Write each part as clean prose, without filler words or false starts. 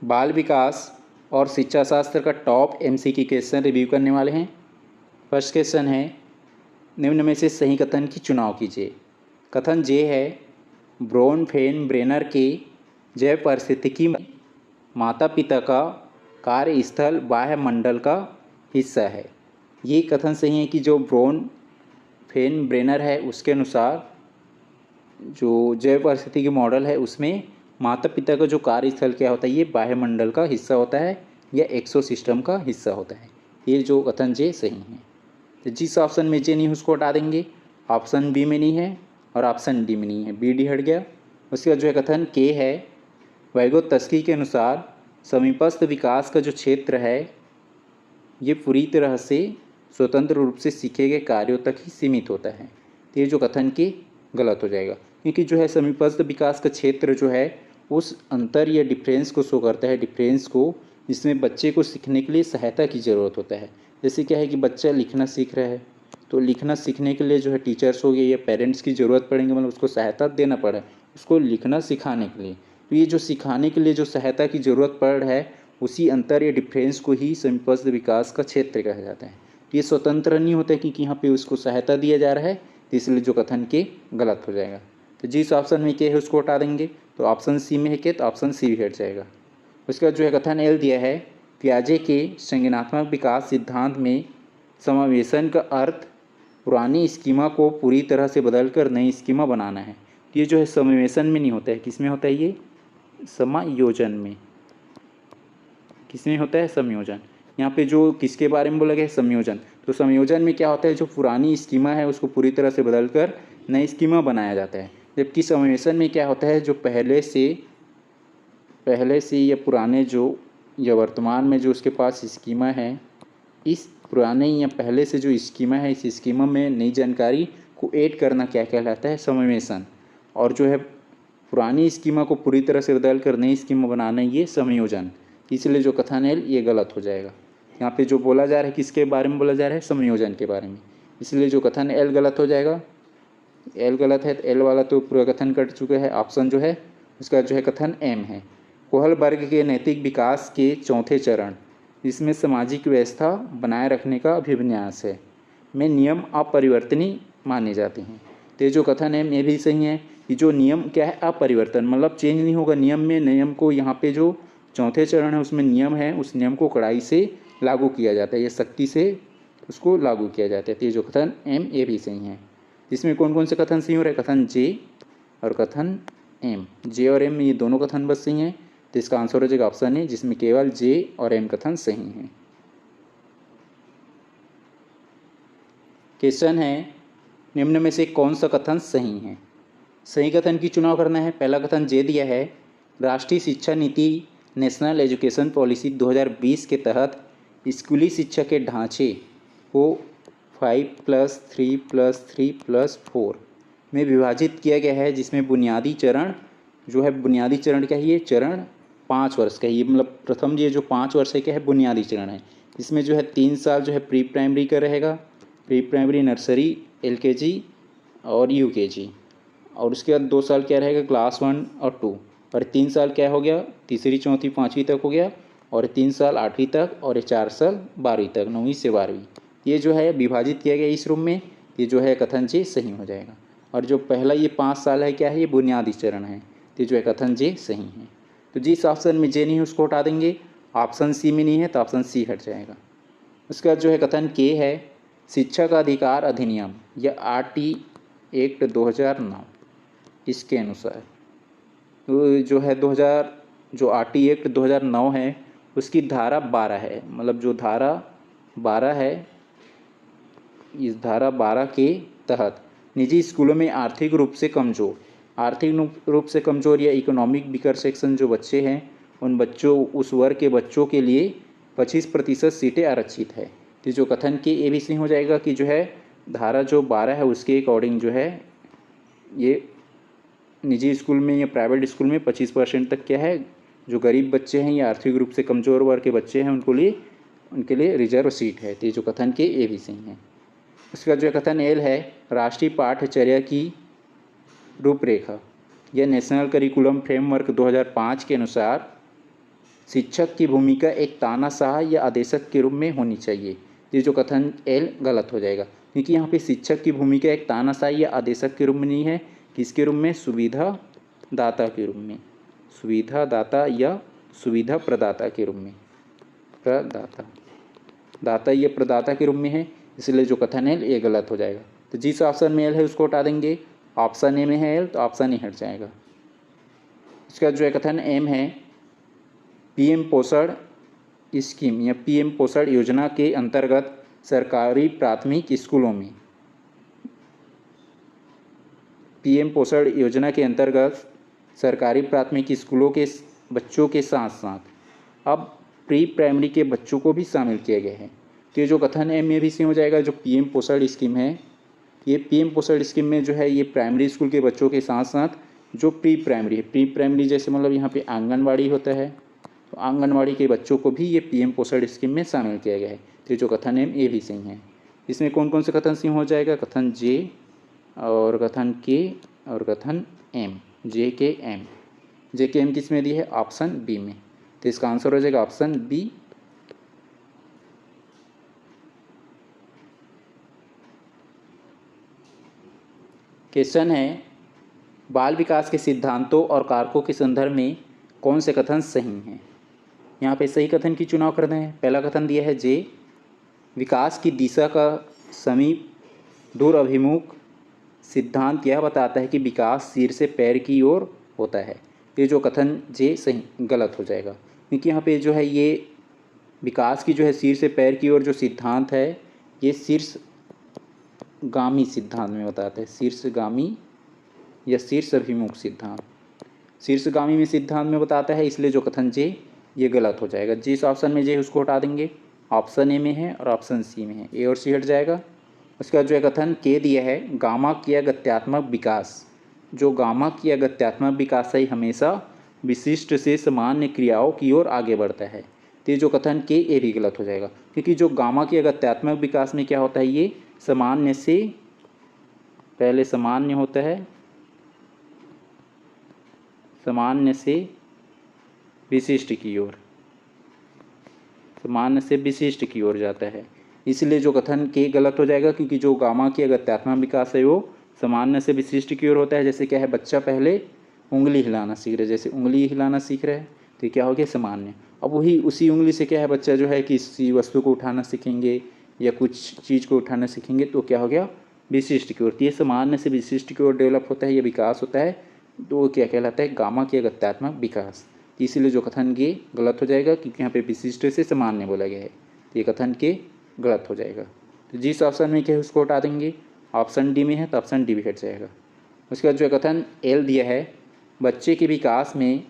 बाल विकास और शिक्षा शास्त्र का टॉप एमसीक्यू क्वेश्चन रिव्यू करने वाले हैं। फर्स्ट क्वेश्चन है, निम्न में से सही कथन की चुनाव कीजिए। कथन जे है, ब्रोनफेनब्रेनर के जैव पारिस्थितिकी में माता पिता का कार्यस्थल बाह्यमंडल का हिस्सा है। ये कथन सही है कि जो ब्रोनफेनब्रेनर है उसके अनुसार जो जैव पारिस्थितिकी मॉडल है उसमें माता पिता का जो कार्यस्थल क्या होता है, ये बाह्यमंडल का हिस्सा होता है या एक्सोसिस्टम का हिस्सा होता है। ये जो कथन जे सही है। तो जिस ऑप्शन में जे नहीं है उसको हटा देंगे। ऑप्शन बी में नहीं है और ऑप्शन डी में नहीं है, बी डी हट गया। उसके बाद जो है कथन के है, वैगोत्स्की के अनुसार समीपस्थ विकास का जो क्षेत्र है ये पूरी तरह से स्वतंत्र रूप से सीखे गए कार्यों तक ही सीमित होता है। तो ये जो कथन के गलत हो जाएगा, क्योंकि जो है समीपस्थ विकास का क्षेत्र जो है उस अंतर या डिफरेंस को शो करता है, डिफरेंस को जिसमें बच्चे को सीखने के लिए सहायता की ज़रूरत होता है। जैसे क्या है कि बच्चा लिखना सीख रहा है तो लिखना सीखने के लिए जो है टीचर्स हो गए या पेरेंट्स की ज़रूरत पड़ेंगे, मतलब उसको सहायता देना पड़े उसको लिखना सिखाने के लिए। तो ये जो सिखाने के लिए जो सहायता की ज़रूरत पड़ रहा है उसी अंतर या डिफरेंस को ही समीपस्थ विकास का क्षेत्र कहा जाता है। ये स्वतंत्र नहीं होता क्योंकि यहाँ पे उसको सहायता दिया जा रहा है, तो इसलिए जो कथन के गलत हो जाएगा। तो जिस ऑप्शन में के है उसको हटा देंगे, तो ऑप्शन सी में है के तो ऑप्शन सी भी हट जाएगा। उसके बाद जो है कथन एल दिया है, पियाजे के संज्ञानात्मक विकास सिद्धांत में समावेशन का अर्थ पुरानी स्कीमा को पूरी तरह से बदलकर नई स्कीमा बनाना है। तो ये जो है समावेशन में नहीं होता है, किस में होता है, ये समायोजन में। किस में होता है, संयोजन। यहाँ पे जो किसके बारे में बोला गया है, संयोजन। तो संयोजन में क्या होता है, जो पुरानी स्कीमा है उसको पूरी तरह से बदलकर नई स्कीमा बनाया जाता है। जबकि समावेशन में क्या होता है, जो पहले से या पुराने जो या वर्तमान में जो उसके पास स्कीमा है, इस पुराने या पहले से जो स्कीमा है इस स्कीमा में नई जानकारी को ऐड करना क्या कहलाता है, समावेशन। और जो है पुरानी स्कीमा को पूरी तरह से बदल कर नई स्कीमा बनाना ये संयोजन। इसलिए जो कथन है ये गलत हो जाएगा। यहाँ पे जो बोला जा रहा है किसके बारे में बोला जा रहा है, संयोजन के बारे में, इसलिए जो कथन एल गलत हो जाएगा। एल गलत है तो एल वाला तो पूरा कथन कट चुका है। ऑप्शन जो है उसका जो है कथन एम है। कोहल वर्ग के नैतिक विकास के चौथे चरण जिसमें सामाजिक व्यवस्था बनाए रखने का अभिविन्यास है में नियम अपरिवर्तनीय माने जाते हैं। तो जो कथन है ये भी सही है कि जो नियम क्या है, अपरिवर्तन, मतलब चेंज नहीं होगा नियम में। नियम को यहाँ पे जो चौथे चरण है उसमें नियम है, उस नियम को कड़ाई से लागू किया जाता है या सख्ती से उसको लागू किया जाता है। तो ये जो कथन एम ये भी सही है। इसमें कौन कौन से कथन सही हो रहे हैं, कथन जे और कथन एम। जे और एम ये दोनों कथन बस सही हैं, तो इसका आंसर हो जाएगा ऑप्शन ए, जिसमें केवल जे और एम कथन सही हैं। क्वेश्चन है, निम्न में से कौन सा कथन सही है। सही कथन की चुनाव करना है। पहला कथन जे दिया है, राष्ट्रीय शिक्षा नीति नेशनल एजुकेशन पॉलिसी 2020 के तहत स्कूली शिक्षा के ढांचे को 5+3+3+4 में विभाजित किया गया है, जिसमें बुनियादी चरण जो है, बुनियादी चरण क्या है, ये चरण 5 वर्ष का है। ये मतलब प्रथम ये जो 5 वर्ष है क्या है, बुनियादी चरण है। इसमें जो है 3 साल जो है प्री प्राइमरी का रहेगा, प्री प्राइमरी, नर्सरी, LKG और UKG, और उसके बाद 2 साल क्या रहेगा, क्लास 1 और 2, और 3 साल क्या हो गया, तीसरी चौथी पाँचवीं तक हो गया, और 3 साल 8वीं तक, और 4 साल 12वीं तक, 9वीं से 12वीं। ये जो है विभाजित किया गया इस रूप में, ये जो है कथन जे सही हो जाएगा। और जो पहला ये 5 साल है क्या है, ये बुनियादी चरण है, तो जो है कथन जे सही है। तो जिस ऑप्शन में जे नहीं है उसको हटा देंगे। ऑप्शन सी में नहीं है तो ऑप्शन सी हट जाएगा। उसके बाद जो है कथन के है, शिक्षा का अधिकार अधिनियम या RT एक्ट 2009 इसके अनुसार तो जो है 2000 जो RT एक्ट 2009 है उसकी धारा 12 है, मतलब जो धारा 12 है, इस धारा 12 के तहत निजी स्कूलों में आर्थिक रूप से कमज़ोर या इकोनॉमिक वीकर सेक्शन जो बच्चे हैं उन बच्चों, उस वर्ग के बच्चों के लिए 25% सीटें आरक्षित है। तो जो कथन के ये भी सही हो जाएगा कि जो है धारा जो 12 है उसके अकॉर्डिंग जो है ये निजी स्कूल में या प्राइवेट स्कूल में 25% तक क्या है, जो गरीब बच्चे हैं या आर्थिक रूप से कमज़ोर वर्ग के बच्चे हैं उनके लिए रिजर्व सीट है। तो जो कथन के ये भी सही है। उसका जो कथन एल है, राष्ट्रीय पाठ्यचर्या की रूपरेखा या नेशनल करिकुलम फ्रेमवर्क 2005 के अनुसार शिक्षक की भूमिका एक तानाशाह या आदेशक के रूप में होनी चाहिए। ये जो कथन एल गलत हो जाएगा, क्योंकि यहाँ पे शिक्षक की भूमिका एक तानाशाह या आदेशक के रूप में नहीं है। किसके रूप में? सुविधा दाता के रूप में, सुविधा दाता या सुविधा प्रदाता के रूप में, प्रदाता, दाता या प्रदाता के रूप में है, इसलिए जो कथन है ये गलत हो जाएगा। तो जिस ऑप्शन में एल है उसको हटा देंगे। ऑप्शन ए में है एल, तो ऑप्शन ए हट जाएगा। इसका जो है कथन एम है, पीएम पोषण स्कीम या पीएम पोषण योजना के अंतर्गत सरकारी प्राथमिक स्कूलों में, पीएम पोषण योजना के अंतर्गत सरकारी प्राथमिक स्कूलों के बच्चों के साथ साथ अब प्री प्राइमरी के बच्चों को भी शामिल किया गया है। तो ये जो कथन है में भी सही हो जाएगा। जो पीएम पोषण स्कीम है, ये पीएम पोषण स्कीम में जो है ये प्राइमरी स्कूल के बच्चों के साथ साथ जो प्री प्राइमरी है, प्री प्राइमरी जैसे मतलब यहाँ पे आंगनवाड़ी होता है, तो आंगनवाड़ी के बच्चों को भी ये पीएम पोषण स्कीम में शामिल किया गया है। तो जो कथन है ये भी सही है। इसमें कौन कौन से कथन सही हो जाएगा? कथन जे और कथन के और कथन एम, जे के एम। जे के एम किस में दी है? ऑप्शन बी में। तो इसका आंसर हो जाएगा ऑप्शन बी। क्वेश्चन है, बाल विकास के सिद्धांतों और कारकों के संदर्भ में कौन से कथन सही हैं? यहाँ पे सही कथन की चुनाव करना है। पहला कथन दिया है जे, विकास की दिशा का समीप दूर अभिमुख सिद्धांत यह बताता है कि विकास सिर से पैर की ओर होता है। ये जो कथन जे सही गलत हो जाएगा, क्योंकि यहाँ पे जो है ये विकास की जो है सिर से पैर की ओर जो सिद्धांत है ये शीर्षगामी सिद्धांत में बताता है, शीर्षगामी या शीर्ष अभिमुख सिद्धांत, शीर्षगामी में सिद्धांत में बताता है, इसलिए जो कथन जे ये गलत हो जाएगा। जिस ऑप्शन में जे उसको हटा देंगे। ऑप्शन ए में है और ऑप्शन सी में है, ए और सी हट जाएगा। उसके बाद जो है कथन के दिया है, गामा किया गत्यात्मक विकास, जो गामा किया गत्यात्मक विकास है हमेशा विशिष्ट से सामान्य क्रियाओं की ओर आगे बढ़ता है। तो ये जो कथन के ए भी गलत हो जाएगा, क्योंकि जो गामा किया गत्यात्मक विकास में क्या होता है, ये सामान्य से पहले सामान्य होता है, सामान्य से विशिष्ट की ओर, सामान्य से विशिष्ट की ओर जाता है, इसलिए जो कथन के गलत हो जाएगा, क्योंकि जो गामा की गत्यात्मक विकास है वो सामान्य से विशिष्ट की ओर होता है। जैसे क्या है, बच्चा पहले उंगली हिलाना सीख रहा है, जैसे उंगली हिलाना सीख रहा है तो क्या हो गया सामान्य। अब वही उसी उंगली से क्या है बच्चा जो है किसी वस्तु को उठाना सीखेंगे या कुछ चीज़ को उठाना सीखेंगे तो क्या हो गया विशिष्ट की ओर। तो ये सामान्य से विशिष्ट की ओर डेवलप होता है, ये विकास होता है, तो वो क्या कहलाता है गामा की गत्यात्मक विकास। इसलिए जो कथन के गलत हो जाएगा, क्योंकि यहाँ पे विशिष्ट से सामान्य बोला गया है, तो ये कथन के गलत हो जाएगा। तो जिस ऑप्शन में क्या है उसको हटा देंगे। ऑप्शन डी में है तो ऑप्शन डी भी हट जाएगा। उसके बाद जो कथन एल दिया है, बच्चे के विकास में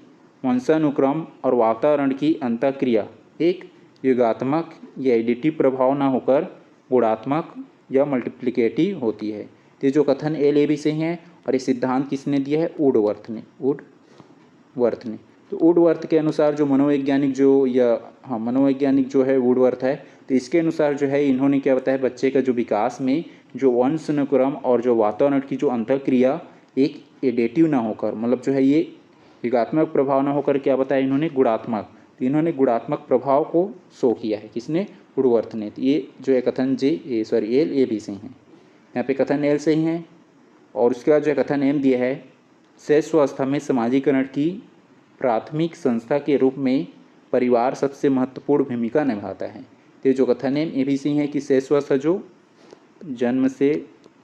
वंशानुक्रम और वातावरण की अंतःक्रिया एक योगात्मक या एडिटिव प्रभाव न होकर गुणात्मक या मल्टीप्लिकेटिव होती है। तो जो कथन एल ए भी सही है, और ये सिद्धांत किसने दिया है? वुडवर्थ ने, वुडवर्थ ने। तो वुडवर्थ के अनुसार जो मनोवैज्ञानिक मनोवैज्ञानिक जो है वुडवर्थ है, तो इसके अनुसार जो है इन्होंने क्या बताया, बच्चे का जो विकास में जो वंशानुक्रम और जो वातावरण की जो अंतःक्रिया एक एडेटिव ना होकर, मतलब जो है ये योगात्मक प्रभाव ना होकर क्या बताया इन्होंने, गुणात्मक। तो इन्होंने गुणात्मक प्रभाव को शो किया है, किसने? वुडवर्थ ने। तो ये जो है कथन एल ए भी सही है। यहाँ पे कथन एल सही है। और उसके बाद जो कथन एम दिया है, शैशवावस्था में समाजीकरण की प्राथमिक संस्था के रूप में परिवार सबसे महत्वपूर्ण भूमिका निभाता है। तो जो कथन एम ए भी सही है कि शैशवावस्था जो जन्म से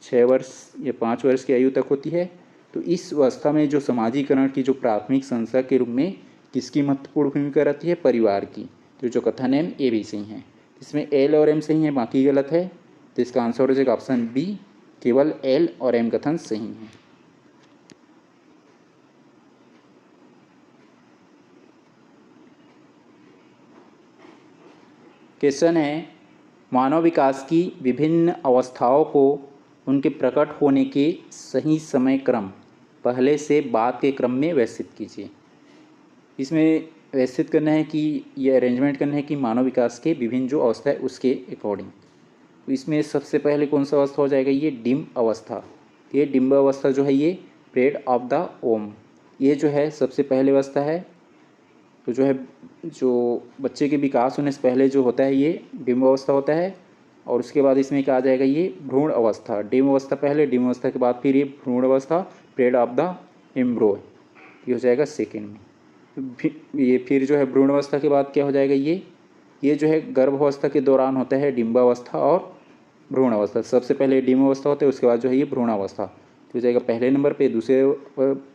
6 वर्ष या 5 वर्ष की आयु तक होती है, तो इस अवस्था में जो समाजीकरण की जो प्राथमिक संस्था के रूप में किसकी महत्वपूर्ण भूमिका रहती है? परिवार की। तो जो कथन एम ए भी सही है। इसमें एल और एम सही है, बाकी गलत है, तो इसका आंसर हो जाएगा ऑप्शन बी, केवल एल और एम कथन सही है। क्वेश्चन है, मानव विकास की विभिन्न अवस्थाओं को उनके प्रकट होने के सही समय क्रम पहले से बाद के क्रम में व्यवस्थित कीजिए। इसमें व्यवस्थित करना है कि ये अरेंजमेंट करना है कि मानव विकास के विभिन्न जो अवस्था है उसके अकॉर्डिंग। तो इसमें सबसे पहले कौन सा अवस्था हो जाएगा? ये डिम्ब अवस्था। ये डिम्ब अवस्था जो है ये पीरियड ऑफ द ओम, ये जो है सबसे पहले अवस्था है। तो जो है जो बच्चे के विकास होने से पहले जो होता है ये डिम्ब अवस्था होता है, और उसके बाद इसमें क्या आ जाएगा ये भ्रूण अवस्था। डिम्ब अवस्था पहले, डिम्ब अवस्था के बाद फिर ये भ्रूण अवस्था, पीरियड ऑफ द एम्ब्रो, ये हो जाएगा सेकेंड में। ये फिर जो है भ्रूण अवस्था के बाद क्या हो जाएगा ये जो है गर्भावस्था के दौरान होता है डिम्बावस्था और भ्रूण अवस्था। सबसे पहले डिम्ब अवस्था होता है, उसके बाद जो है ये भ्रूण अवस्था, तो हो जाएगा पहले नंबर पे। दूसरे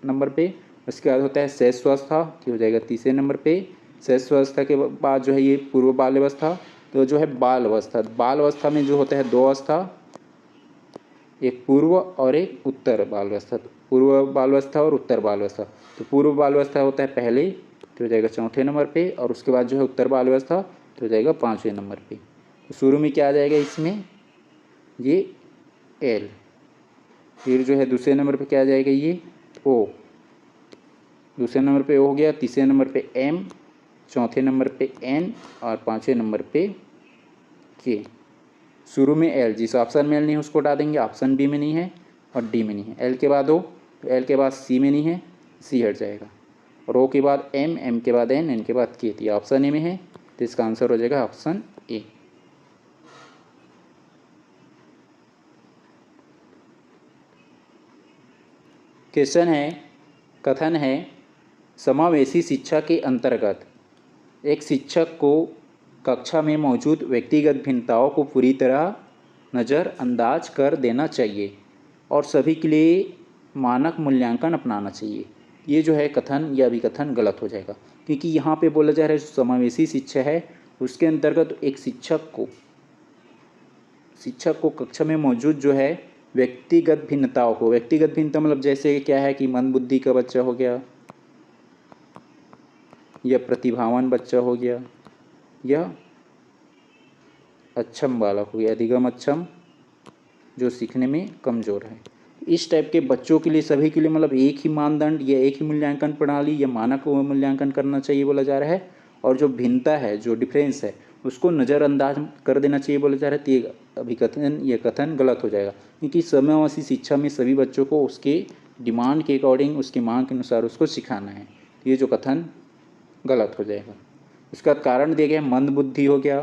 नंबर पे उसके बाद होता है शैशवावस्था, कि हो जाएगा तीसरे नंबर पे। शैशवावस्था के बाद जो है ये पूर्व बाल अवस्था, तो जो है बाल अवस्था। बाल अवस्था में जो होता है दो अवस्था, एक पूर्व और एक उत्तर बाल अवस्था। तो पूर्व बाल अवस्था और उत्तर बाल अवस्था, तो पूर्व बाल अवस्था होता है पहले, तो हो जाएगा चौथे नंबर पे, और उसके बाद जो है उत्तर बाल अवस्था, तो हो जाएगा पाँचवें नंबर पे। तो शुरू में क्या आ जाएगा इसमें ये एल, फिर जो है दूसरे नंबर पे क्या आ जाएगा ये ओ, दूसरे नंबर पे ओ हो गया, तीसरे नंबर पे एम, चौथे नंबर पे एन, और पाँचवें नंबर पे के। शुरू में एल, जिस ऑप्शन में एल नहीं है उसको हटा देंगे, ऑप्शन बी में नहीं है और डी में नहीं है। एल के बाद ओ, तो एल के बाद सी में नहीं है, सी हट जाएगा, और ओ के बाद एम, एम के बाद एन, एन के बाद के। तो ये ऑप्शन ए में है, तो इसका आंसर हो जाएगा ऑप्शन ए। क्वेश्चन है, कथन है समावेशी शिक्षा के अंतर्गत एक शिक्षक को कक्षा में मौजूद व्यक्तिगत भिन्नताओं को पूरी तरह नज़रअंदाज कर देना चाहिए और सभी के लिए मानक मूल्यांकन अपनाना चाहिए। ये जो है कथन या विकथन गलत हो जाएगा, क्योंकि यहाँ पे बोला जा रहा है जो समावेशी शिक्षा है उसके अंतर्गत एक शिक्षक को कक्षा में मौजूद जो है व्यक्तिगत भिन्नताओं को, व्यक्तिगत भिन्नता मतलब जैसे क्या है कि मंदबुद्धि का बच्चा हो गया, या प्रतिभावान बच्चा हो गया, या अक्षम बालक हो गया, अधिगम अक्षम जो सीखने में कमज़ोर है। इस टाइप के बच्चों के लिए सभी के लिए मतलब एक ही मानदंड या एक ही मूल्यांकन प्रणाली या मानक मूल्यांकन करना चाहिए बोला जा रहा है, और जो भिन्नता है, जो डिफरेंस है, उसको नज़रअंदाज कर देना चाहिए बोला जा रहा है। तो ये अभिकथन, ये कथन गलत हो जाएगा, क्योंकि समयावधि शिक्षा में सभी बच्चों को उसके डिमांड के अकॉर्डिंग, उसकी मांग के अनुसार उसको सिखाना है। ये जो कथन गलत हो जाएगा। उसका कारण दिया गया मंदबुद्धि हो गया,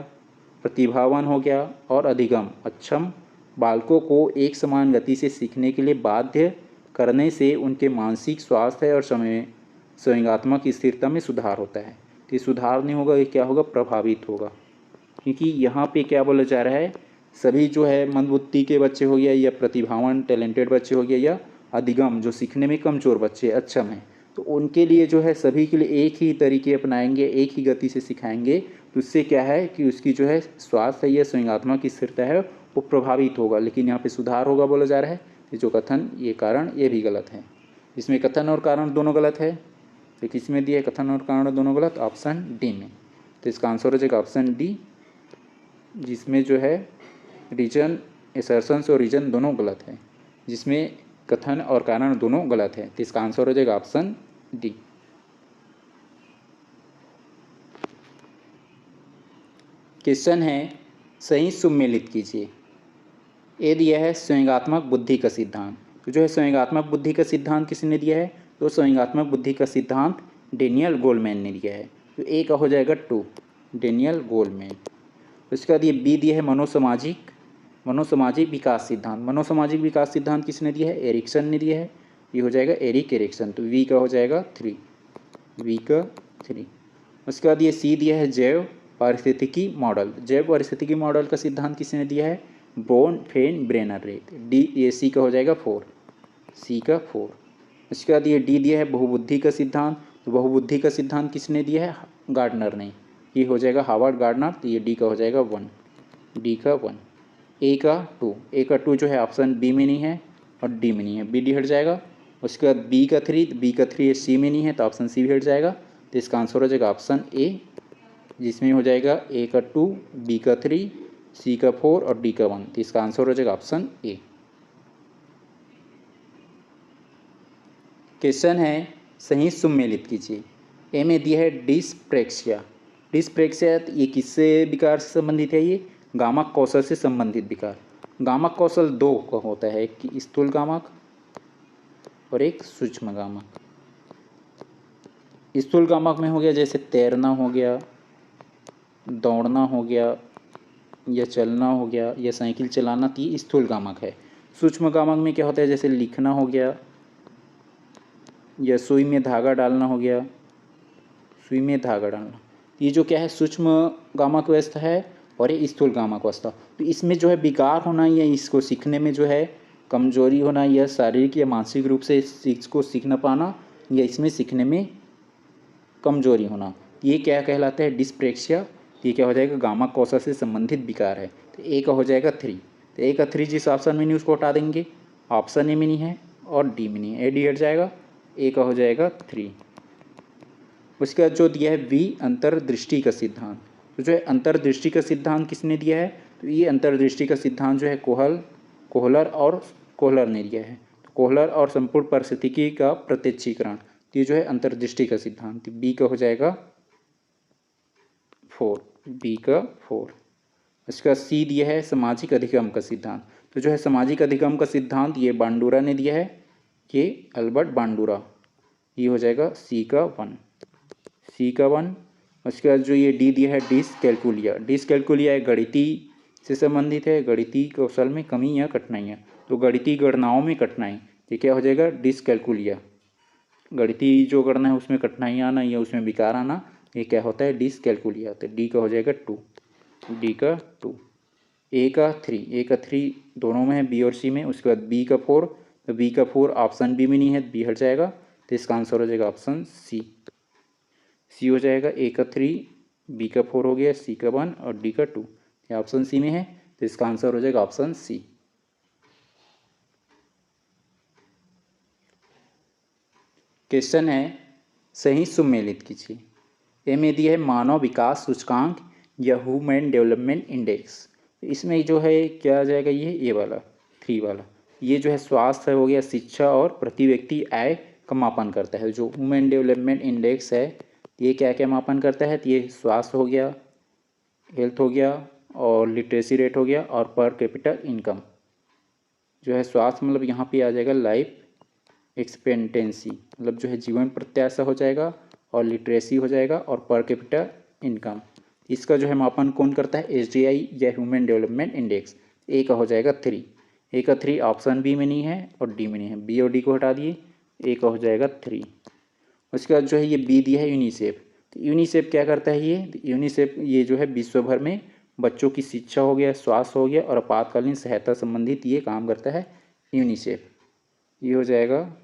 प्रतिभावान हो गया, और अधिगम अक्षम बालकों को एक समान गति से सीखने के लिए बाध्य करने से उनके मानसिक स्वास्थ्य और संवेगात्मक स्थिरता में सुधार होता है। तो ये सुधार नहीं होगा, ये क्या होगा, प्रभावित होगा। क्योंकि यहाँ पे क्या बोला जा रहा है, सभी जो है मंदबुद्धि के बच्चे हो गया, या प्रतिभावान टैलेंटेड बच्चे हो गया, या अधिगम जो सीखने में कमज़ोर बच्चे अक्षम हैं, तो उनके लिए जो है सभी के लिए एक ही तरीके अपनाएंगे, एक ही गति से सिखाएंगे, तो उससे क्या है कि उसकी जो है स्वास्थ्य या संवेगात्मक स्थिरता है वो प्रभावित होगा। लेकिन यहाँ पे सुधार होगा बोला जा रहा है। ये जो कथन, ये कारण, ये भी गलत है। इसमें कथन और कारण दोनों गलत है। तो किसमें दिया है कथन और कारण दोनों गलत, ऑप्शन डी में। तो इसका आंसर हो जाएगा ऑप्शन डी, जिसमें जो है रीजन, एसर्शंस और रीजन दोनों गलत है, जिसमें कथन और कारण दोनों गलत है। तो इसका आंसर हो जाएगा ऑप्शन डी। क्वेश्चन है सही सुमेलित कीजिए। ये दिया है संवेगात्मक बुद्धि का सिद्धांत। तो जो है संवेगात्मक बुद्धि का सिद्धांत किसने दिया है, तो संवेगात्मक बुद्धि का सिद्धांत डेनियल गोलमैन ने दिया है। तो ए का हो जाएगा 2, डेनियल गोलमैन। उसके बाद ये बी दिया है मनोसामाजिक विकास सिद्धांत। मनोसामाजिक विकास सिद्धांत किसने दिया है, एरिक्सन ने दिया है। ये हो जाएगा एरिक एरिक्सन। तो वी का हो जाएगा 3, वी का 3। उसके बाद ये सी दिया है जैव पारिस्थितिकी मॉडल। जैव पारिस्थितिकी मॉडल का सिद्धांत किसने दिया है, ब्रोन फेन ब्रेनर रे। डी, ये सी का हो जाएगा 4, सी का 4। उसके बाद ये डी दिया है बहुबुद्धि का सिद्धांत। तो बहुबुद्धि का सिद्धांत किसने दिया है, गार्डनर ने। ये हो जाएगा हार्वर्ड गार्डनर। तो ये डी का हो जाएगा 1, डी का 1। ए का 2, ए का 2 जो है ऑप्शन बी में नहीं है और डी में नहीं है, बी डी हट जाएगा। उसके बाद बी का 3, बी का 3 सी में नहीं है, तो ऑप्शन सी भी हट जाएगा। तो इसका आंसर हो जाएगा ऑप्शन ए, जिसमें हो जाएगा ए का 2, बी का 3, सी का 4 और डी का 1। तो इसका आंसर हो जाएगा ऑप्शन ए। क्वेश्चन है सही सुमेलित कीजिए। ए में दिया है डिस्प्रेक्सिया। डिस्प्रेक्सिया ये किससे विकार से संबंधित है, ये गामक कौशल से संबंधित विकार। गामक कौशल 2 का होता है, एक स्थूल गामक और एक सूक्ष्म गामक। स्थूल गामक में हो गया जैसे तैरना हो गया, दौड़ना हो गया, या चलना हो गया, या साइकिल चलाना, तो ये स्थूल गामक है। सूक्ष्म गामक में क्या होता है, जैसे लिखना हो गया, या सुई में धागा डालना हो गया, सुई में धागा डालना। ये जो क्या है, सूक्ष्म गामक अवस्था है और ये स्थूल गामक अवस्था। तो इसमें जो है विकार होना या इसको सीखने में जो है कमजोरी होना, या शारीरिक या मानसिक रूप से इसको सीख न पाना, या इसमें सीखने में कमजोरी होना, ये क्या कहलाता है, डिस्प्रेक्सिया। ये क्या हो जाएगा, गामक कौशल से संबंधित विकार है। तो ए का हो जाएगा 3। तो ए का 3 जिस ऑप्शन में नहीं उसको हटा देंगे, ऑप्शन ए में नहीं है और डी में नहीं है, ए डी हट जाएगा, ए का हो जाएगा 3। उसके बाद जो दिया है बी, अंतर्दृष्टि का सिद्धांत। तो जो है अंतर्दृष्टि का सिद्धांत किसने दिया है, तो ये अंतर्दृष्टि का सिद्धांत जो है कोहलर ने दिया है। तो कोहलर और संपूर्ण परिस्थिति का प्रत्यक्षीकरण, तो ये जो है अंतर्दृष्टि का सिद्धांत, बी का हो जाएगा 4, बी का 4। इसका सी दिया है सामाजिक अधिगम का सिद्धांत। तो जो है सामाजिक अधिगम का सिद्धांत ये बांडुरा ने दिया है, ये अल्बर्ट बांडुरा, ये हो जाएगा सी का 1, सी का 1। उसके बाद जो ये डी दिया है डिसकैलकुलिया, डिसकैलकुलिया एक गणितीय से संबंधित है, गणितीय कौशल में कमी या कठिनाइयाँ। तो गणितीय गणनाओं में कठिनाई, ये क्या हो जाएगा, डिसकैलकुलिया। गणितीय जो गणना है उसमें कठिनाइयाँ आना या उसमें विकार आना, ये क्या होता है, डिसकैलकुलिया। तो डी का हो जाएगा 2, डी का 2। ए का 3, ए का 3 दोनों में है, बी और सी में। उसके बाद बी का 4, तो बी का 4 ऑप्शन बी में नहीं है, बी हट जाएगा, तो इसका आंसर हो जाएगा ऑप्शन सी, सी हो जाएगा। ए का 3, बी का 4 हो गया, सी का 1 और डी का 2, ये ऑप्शन सी में है, तो इसका आंसर हो जाएगा ऑप्शन सी। क्वेश्चन है सही सुमेलित कीजिए। ए में दिया है मानव विकास सूचकांक या ह्यूमन डेवलपमेंट इंडेक्स। इसमें जो है क्या आ जाएगा, ये वाला 3 वाला, ये जो है स्वास्थ्य हो गया, शिक्षा और प्रति व्यक्ति आय का मापन करता है। जो ह्यूमन डेवलपमेंट इंडेक्स है ये क्या क्या मापन करता है, तो ये स्वास्थ्य हो गया, हेल्थ हो गया, और लिटरेसी रेट हो गया, और पर कैपिटल इनकम। जो है स्वास्थ्य मतलब यहाँ पे आ जाएगा लाइफ एक्सपेक्टेंसी, मतलब जो है जीवन प्रत्याशा हो जाएगा, और लिटरेसी हो जाएगा, और पर कैपिटल इनकम। इसका जो है मापन कौन करता है, एसडीआई या ह्यूमन डेवलपमेंट इंडेक्स। ए का हो जाएगा 3, ए का 3 ऑप्शन बी में नहीं है और डी में नहीं है, बी और डी को हटा दिए, ए का हो जाएगा 3। उसके बाद जो है ये बी दिया है यूनिसेफ। तो यूनिसेफ क्या करता है, ये यूनिसेफ ये जो है विश्व भर में बच्चों की शिक्षा हो गया, स्वास्थ्य हो गया, और आपातकालीन सहायता संबंधित ये काम करता है यूनिसेफ। ये हो जाएगा,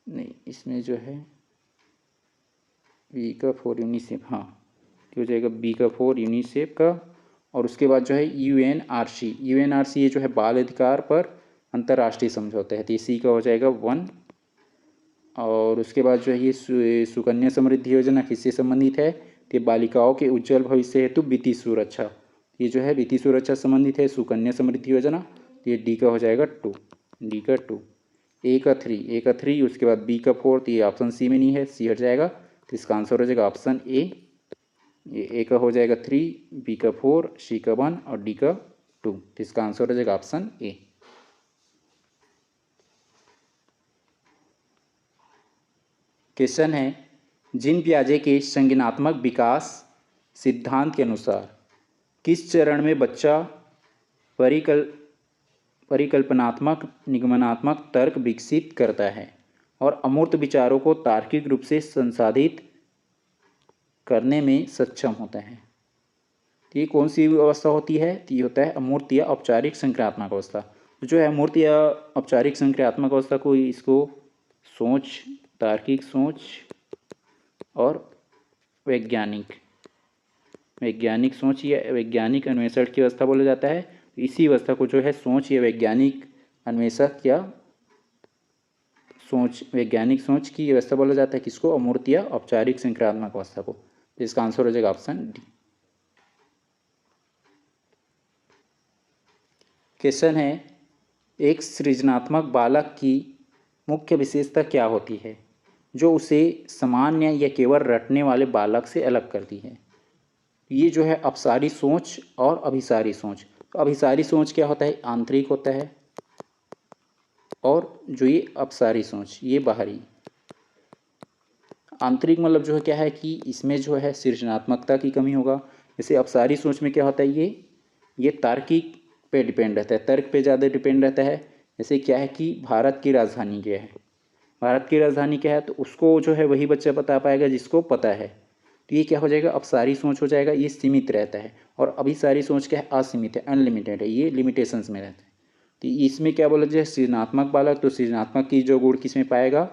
नहीं इसमें जो है बी का 4 यूनिसेफ, हाँ ये हो जाएगा बी का 4 यूनिसेफ का। और उसके बाद जो है यूएनआरसी, यूएनआरसी ये जो है बाल अधिकार पर अंतर्राष्ट्रीय समझौता है, तो ये सी का हो जाएगा 1। और उसके बाद जो है ये सुकन्या समृद्धि योजना किससे संबंधित है, कि बालिकाओं के उज्जवल भविष्य हेतु वित्तीय सुरक्षा, ये जो है वित्तीय सुरक्षा संबंधित है सुकन्या समृद्धि योजना, तो ये डी का हो जाएगा 2, डी का 2। ए का 3, ए का 3, उसके बाद बी का 4, तो ये ऑप्शन सी में नहीं है, सी हट जाएगा, तो इसका आंसर हो जाएगा ऑप्शन ए। ये ए का हो जाएगा 3, बी का 4, सी का 1 और डी का 2, तो इसका आंसर हो जाएगा ऑप्शन ए। क्वेश्चन है जीन पियाजे के संज्ञानात्मक विकास सिद्धांत के अनुसार किस चरण में बच्चा परिकल्पनात्मक निगमनात्मक तर्क विकसित करता है और अमूर्त विचारों को तार्किक रूप से संसाधित करने में सक्षम होता है। तो ये कौन सी अवस्था होती है, तो ये होता है अमूर्त या औपचारिक संक्रियात्मक अवस्था। तो जो है अमूर्त या औपचारिक संक्रियात्मक अवस्था को इसको सोच, तार्किक सोच और वैज्ञानिक सोच या वैज्ञानिक अन्वेषण की अवस्था बोला जाता है। इसी अवस्था को जो है सोच या वैज्ञानिक अन्वेषक या वैज्ञानिक सोच की अवस्था बोला जाता है, किसको, अमूर्त या औपचारिक संक्रियात्मक अवस्था को। तो इसका आंसर हो जाएगा ऑप्शन डी। क्वेश्चन है एक सृजनात्मक बालक की मुख्य विशेषता क्या होती है जो उसे सामान्य या केवल रटने वाले बालक से अलग करती है। ये जो है अपसारी सोच और अभिसारी सोच। तो अभिसारी सोच क्या होता है, आंतरिक होता है, और जो ये अपसारी सोच ये बाहरी। आंतरिक मतलब जो है क्या है कि इसमें जो है सृजनात्मकता की कमी होगा। जैसे अपसारी सोच में क्या होता है, ये तार्किक पे डिपेंड रहता है, तर्क पे ज़्यादा डिपेंड रहता है। जैसे क्या है कि भारत की राजधानी क्या है, भारत की राजधानी क्या है, तो उसको जो है वही बच्चा बता पाएगा जिसको पता है। तो ये क्या हो जाएगा, अब सारी सोच हो जाएगा, ये सीमित रहता है। और अभी सारी सोच क्या है, असीमित है, अनलिमिटेड है, ये लिमिटेशंस में रहता है। तो इसमें क्या बोला जाए, सृजनात्मक बालक, तो सृजनात्मक की जो गुण किस में पाएगा,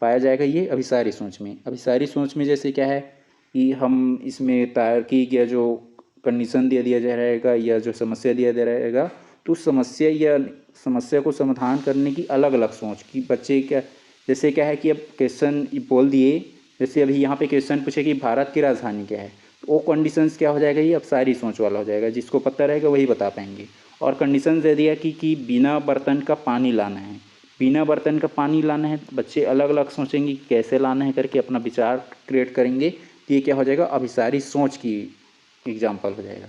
पाया जाएगा ये अभिसारी सोच में। अभिसारी सोच में जैसे क्या है कि हम इसमें तार्किक या जो कंडीशन दिया जा रहेगा या जो समस्या दिया जा रहेगा, तो उस समस्या या समस्या को समाधान करने की अलग अलग सोच कि बच्चे क्या, जैसे क्या है कि अब क्वेश्चन बोल दिए, जैसे अभी यहाँ पे क्वेश्चन पूछे कि भारत की राजधानी क्या है, तो वो कंडीशंस क्या हो जाएगा, ये अब सारी सोच वाला हो जाएगा, जिसको पता रहेगा वही बता पाएंगे। और कंडीशन दे दिया कि बिना बर्तन का पानी लाना है, बिना बर्तन का पानी लाना है, बच्चे अलग अलग सोचेंगे कि कैसे लाना है करके अपना विचार क्रिएट करेंगे। तो ये क्या हो जाएगा, अभिसारी सोच की एग्जाम्पल हो जाएगा।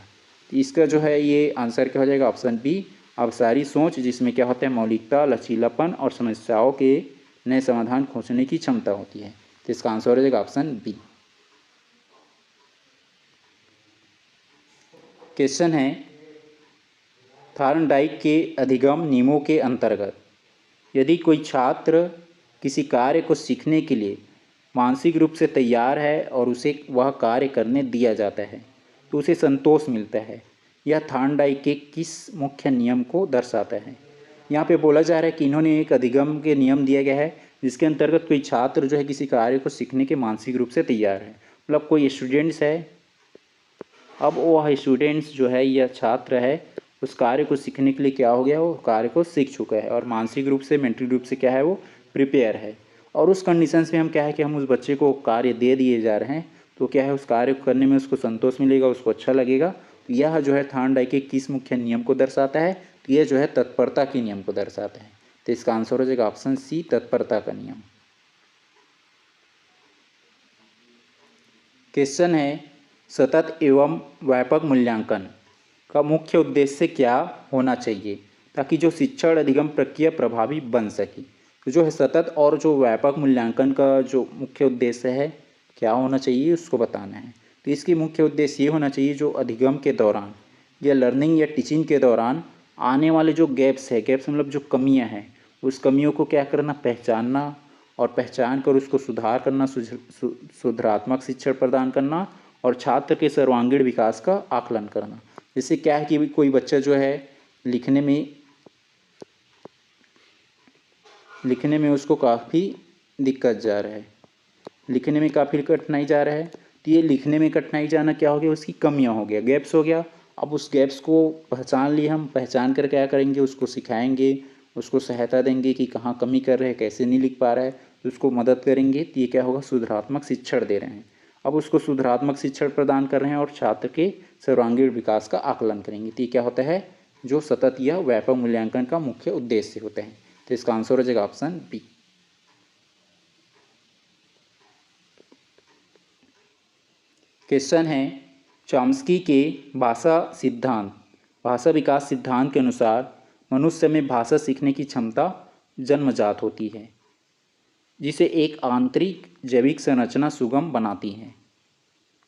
तो इसका जो है ये आंसर क्या हो जाएगा, ऑप्शन बी, अभिसारी सोच, जिसमें क्या होता है मौलिकता, लचीलापन और समस्याओं के नए समाधान खोजने की क्षमता होती है। तो इसका आंसर हो जाएगा ऑप्शन बी। क्वेश्चन है, थार्नडाइक के अधिगम नियमों के अंतर्गत यदि कोई छात्र किसी कार्य को सीखने के लिए मानसिक रूप से तैयार है और उसे वह कार्य करने दिया जाता है तो उसे संतोष मिलता है, यह थार्नडाइक के किस मुख्य नियम को दर्शाता है। यहाँ पे बोला जा रहा है कि इन्होंने एक अधिगम के नियम दिया गया है जिसके अंतर्गत कोई छात्र जो है किसी कार्य को सीखने के मानसिक रूप से तैयार है, मतलब कोई स्टूडेंट्स है, अब वह स्टूडेंट्स जो है या छात्र है उस कार्य को सीखने के लिए क्या हो गया, वो कार्य को सीख चुका है और मानसिक रूप से, मेंटल रूप से क्या है, वो प्रिपेयर है। और उस कंडीशंस में हम क्या है कि हम उस बच्चे को कार्य दे दिए जा रहे हैं, तो क्या है उस कार्य को करने में उसको संतोष मिलेगा, उसको अच्छा लगेगा। तो यह जो है थार्नडाइक के किस मुख्य नियम को दर्शाता है, तो यह जो है तत्परता के नियम को दर्शाता है। तो इसका आंसर हो जाएगा ऑप्शन सी, तत्परता का नियम। क्वेश्चन है, सतत एवं व्यापक मूल्यांकन का मुख्य उद्देश्य क्या होना चाहिए ताकि जो शिक्षण अधिगम प्रक्रिया प्रभावी बन सके। तो जो है सतत और जो व्यापक मूल्यांकन का जो मुख्य उद्देश्य है क्या होना चाहिए उसको बताना है। तो इसकी मुख्य उद्देश्य ये होना चाहिए, जो अधिगम के दौरान या लर्निंग या टीचिंग के दौरान आने वाले जो गैप्स है, गैप्स मतलब जो कमियां हैं, उस कमियों को क्या करना, पहचानना और पहचान कर उसको सुधार करना, सुधारात्मक शिक्षण प्रदान करना और छात्र के सर्वांगीण विकास का आकलन करना। जैसे क्या है कि कोई बच्चा जो है लिखने में उसको काफ़ी दिक्कत जा रहा है, लिखने में काफ़ी कठिनाई जा रहा है, तो ये लिखने में कठिनाई जाना क्या हो गया, उसकी कमियां हो गया, गैप्स हो गया। अब उस गैप्स को पहचान लिए, हम पहचान कर क्या करेंगे, उसको सिखाएंगे, उसको सहायता देंगे कि कहाँ कमी कर रहे हैं, कैसे नहीं लिख पा रहा है, तो उसको मदद करेंगे। तो ये क्या होगा, सुधारात्मक शिक्षण दे रहे हैं। अब उसको सुधारात्मक शिक्षण प्रदान कर रहे हैं और छात्र के सर्वांगीण विकास का आकलन करेंगे। तो ये क्या होता है, जो सतत या व्यापक मूल्यांकन का मुख्य उद्देश्य होते हैं। तो इसका आंसर हो जाएगा ऑप्शन बी। क्वेश्चन है, चॉम्स्की के भाषा विकास सिद्धांत के अनुसार मनुष्य में भाषा सीखने की क्षमता जन्मजात होती है जिसे एक आंतरिक जैविक संरचना सुगम बनाती है।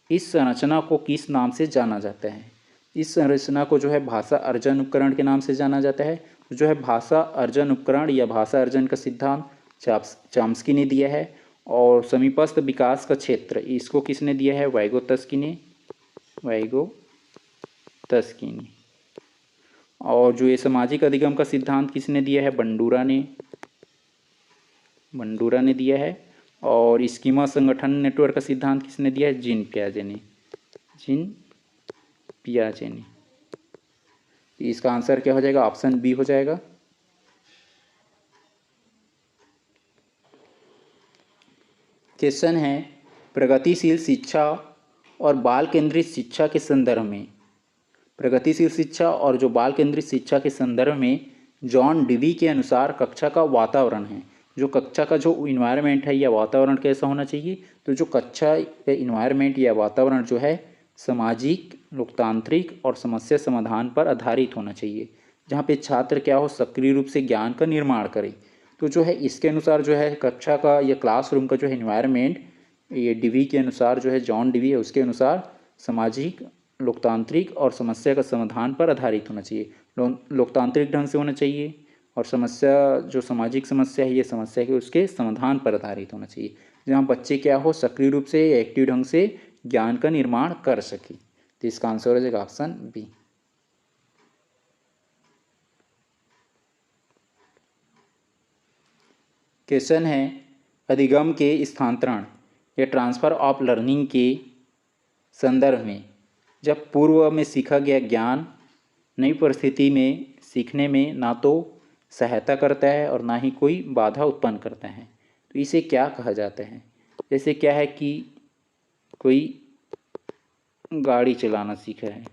इस संरचना को किस नाम से जाना जाता है। इस संरचना को जो है भाषा अर्जन उपकरण के नाम से जाना जाता है। जो है भाषा अर्जन उपकरण या भाषा अर्जन का सिद्धांत चॉम्स्की ने दिया है। और समीपस्थ विकास का क्षेत्र इसको किसने दिया है, वाइगोत्स्की ने। और जो ये सामाजिक अधिगम का सिद्धांत किसने दिया है, बंडूरा ने दिया है। और स्कीमा संगठन नेटवर्क का सिद्धांत किसने दिया है, जीन पियाजे ने। इसका आंसर क्या हो जाएगा, ऑप्शन बी हो जाएगा। क्वेश्चन है, प्रगतिशील शिक्षा और बाल केंद्रित शिक्षा के संदर्भ में, प्रगतिशील शिक्षा और जो बाल केंद्रित शिक्षा के संदर्भ में जॉन डिवी के अनुसार कक्षा का वातावरण है, जो कक्षा का जो इन्वायरमेंट है या वातावरण कैसा होना चाहिए। तो जो कक्षा का इन्वायरमेंट या वातावरण जो है सामाजिक, लोकतांत्रिक और समस्या समाधान पर आधारित होना चाहिए, जहाँ पे छात्र क्या हो, सक्रिय रूप से ज्ञान का निर्माण करे। तो जो है इसके अनुसार जो है कक्षा का या क्लासरूम का जो है इन्वायरमेंट ये डिवी के अनुसार जो है, जॉन डिवी है, उसके अनुसार सामाजिक, लोकतांत्रिक और समस्या का समाधान पर आधारित होना चाहिए। लोकतांत्रिक ढंग से होना चाहिए और समस्या, जो सामाजिक समस्या है, ये समस्या के उसके समाधान पर आधारित होना चाहिए, जहाँ बच्चे क्या हो, सक्रिय रूप से या एक्टिव ढंग से ज्ञान का निर्माण कर सके। तो इसका आंसर हो जाएगा ऑप्शन बी। क्वेश्चन है, अधिगम के स्थानांतरण या ट्रांसफर ऑफ लर्निंग के संदर्भ में जब पूर्व में सीखा गया ज्ञान नई परिस्थिति में सीखने में ना तो सहायता करता है और ना ही कोई बाधा उत्पन्न करता है, तो इसे क्या कहा जाता है। जैसे क्या है कि कोई गाड़ी चलाना सीखा है,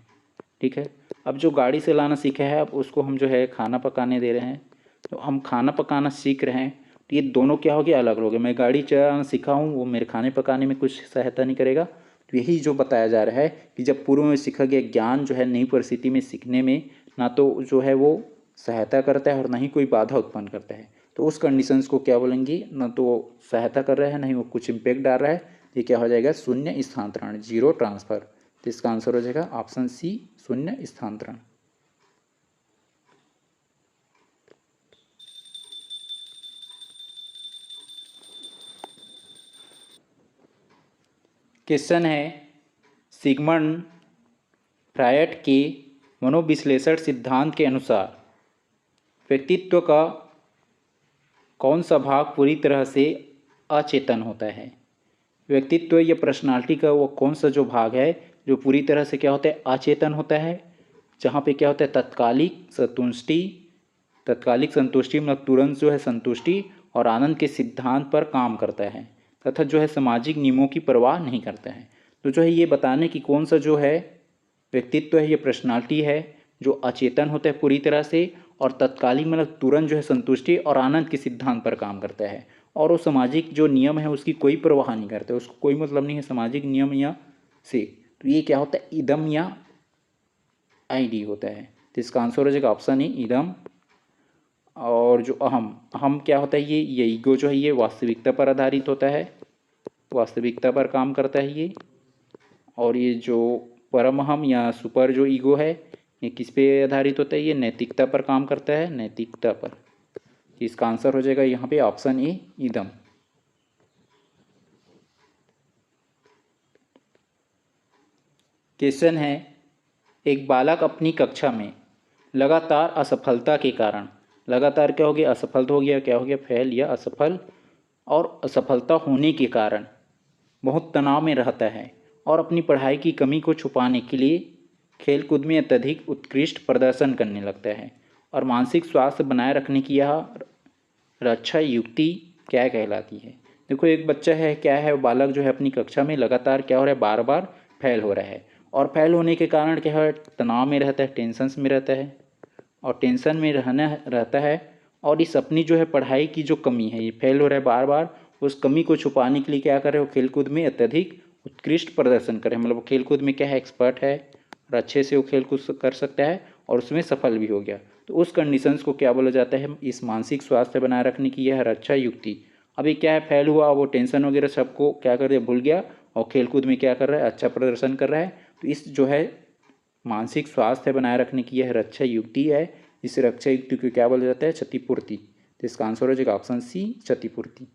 ठीक है, अब जो गाड़ी चलाना सीखा है, अब उसको हम जो है खाना पकाने दे रहे हैं, तो हम खाना पकाना सीख रहे हैं, तो ये दोनों क्या हो गया, अलग हो गया। मैं गाड़ी चलाना सीखा हूँ, वो मेरे खाने पकाने में कुछ सहायता नहीं करेगा। तो यही जो बताया जा रहा है कि जब पूर्व में सीखा गया ज्ञान जो है नई परिस्थिति में सीखने में ना तो जो है वो सहायता करता है और ना ही कोई बाधा उत्पन्न करता है, तो उस कंडीशंस को क्या बोलेंगे, ना तो वो सहायता कर रहा है ना ही वो कुछ इम्पैक्ट डाल रहा है, ये क्या हो जाएगा, शून्य स्थानांतरण, जीरो ट्रांसफर। तो इसका आंसर हो जाएगा ऑप्शन सी, शून्य स्थानांतरण। क्वेश्चन है, सिगमंड फ्रायड के मनोविश्लेषण सिद्धांत के अनुसार व्यक्तित्व का कौन सा भाग पूरी तरह से अचेतन होता है। व्यक्तित्व या पर्सनालिटी का वो कौन सा जो भाग है जो पूरी तरह से क्या होता है, अचेतन होता है, जहाँ पे क्या होता है, तत्कालिक संतुष्टि मतलब तुरंत जो है संतुष्टि और आनंद के सिद्धांत पर काम करता है, तथा जो है सामाजिक नियमों की परवाह नहीं करता है। तो जो है ये बताने की कौन सा जो है व्यक्तित्व है, ये पर्सनालिटी है जो अचेतन होता है पूरी तरह से और तत्कालिक मतलब तुरंत जो है संतुष्टि और आनंद के सिद्धांत पर काम करता है, और वो सामाजिक जो नियम है उसकी कोई परवाह नहीं करते, उसको कोई मतलब नहीं है सामाजिक नियम या से। तो ये क्या होता है, इदम या आईडी होता है। तो इसका आंसर हो जाएगा ऑप्शन ए, इदम। और जो अहम, अहम क्या होता है, ये ईगो जो है ये वास्तविकता पर आधारित होता है, वास्तविकता पर काम करता है ये। और ये जो परमहम या सुपर जो ईगो है ये किस पे आधारित होता है, ये नैतिकता पर काम करता है, नैतिकता पर। इसका आंसर हो जाएगा यहाँ पे ऑप्शन ए, इदम। क्वेश्चन है, एक बालक अपनी कक्षा में लगातार असफलता के कारण, लगातार क्या हो गया, असफल हो गया, क्या हो गया, फेल या असफल, और असफलता होने के कारण बहुत तनाव में रहता है और अपनी पढ़ाई की कमी को छुपाने के लिए खेलकूद में अत्यधिक उत्कृष्ट प्रदर्शन करने लगता है, और मानसिक स्वास्थ्य बनाए रखने की यह रक्षा युक्ति क्या कहलाती है। देखो एक बच्चा है, क्या है, बालक जो है अपनी कक्षा में लगातार क्या हो रहा है, बार बार फेल हो रहा है, और फेल होने के कारण क्या है, तनाव में रहता है, टेंशन्स में रहता है, और टेंशन में रहता है, और इस अपनी जो है पढ़ाई की जो कमी है, ये फेल हो रहा है बार बार, उस कमी को छुपाने के लिए क्या कर रहे हो, खेलकूद में अत्यधिक उत्कृष्ट प्रदर्शन करें, मतलब खेलकूद में क्या है, एक्सपर्ट है और अच्छे से वो खेलकूद कर सकता है और उसमें सफल भी हो गया। तो उस कंडीशंस को क्या बोला जाता है, इस मानसिक स्वास्थ्य बनाए रखने की यह रक्षा युक्ति। अभी क्या है, फेल हुआ, वो टेंशन वगैरह सबको क्या कर दिया, भूल गया, और खेलकूद में क्या कर रहा है, अच्छा प्रदर्शन कर रहा है। तो इस जो है मानसिक स्वास्थ्य बनाए रखने की यह रक्षा युक्ति है, इस रक्षा युक्ति को क्या बोला जाता है, क्षतिपूर्ति। तो इसका आंसर हो जाएगा ऑप्शन सी, क्षतिपूर्ति।